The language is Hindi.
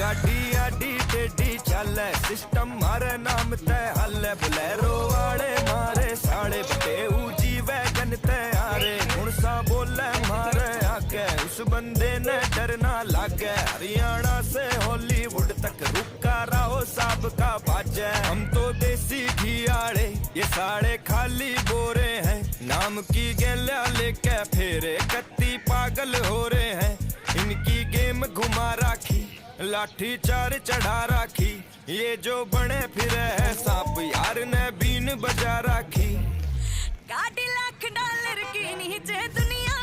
गाड़ी आडी टेडी चले सिस्टम मारे नाम तय हल बुलेरो वाले मारे साढ़े बटे ऊजी वैगन तैयारे हुण सा बोले मारे आगे उस बंदे ने डरना लागे हरियाणा से हॉलीवुड तक रुका रहो साहब का बाजे हम तो देसी घियाड़े ये साढ़े खाली बोरे हैं नाम की गेल्या लेके फेरे कत्ती पागल हो रहे हैं इनकी गेम घुमा राखी लाठी चार चढ़ा राखी ये जो बने फिरे है सांप यार ने बीन बजा राखी। $1.5 लाख की नीचे दुनिया